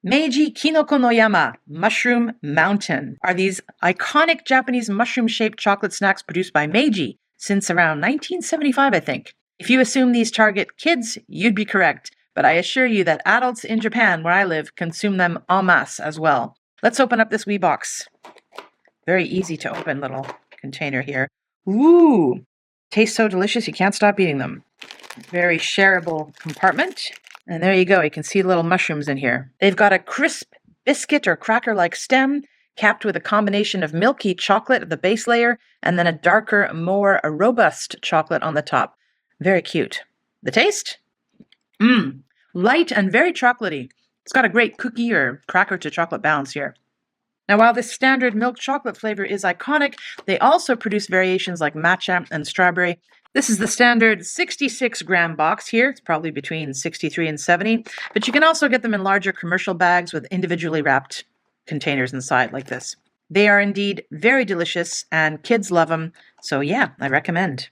Meiji Kinoko no Yama, Mushroom Mountain, are these iconic Japanese mushroom-shaped chocolate snacks produced by Meiji since around 1975, I think. If you assume these target kids, you'd be correct, but I assure you that adults in Japan, where I live, consume them en masse as well. Let's open up this wee box. Very easy to open little container here. Ooh, tastes so delicious you can't stop eating them. Very shareable compartment. And there you go. You can see little mushrooms in here. They've got a crisp biscuit or cracker-like stem, capped with a combination of milky chocolate at the base layer, and then a darker, more robust chocolate on the top. Very cute. The taste? Light and very chocolatey. It's got a great cookie or cracker to chocolate balance here. Now, while this standard milk chocolate flavor is iconic, they also produce variations like matcha and strawberry. This is the standard 66-gram box here. It's probably between 63 and 70, but you can also get them in larger commercial bags with individually wrapped containers inside like this. They are indeed very delicious, and kids love them, so yeah, I recommend.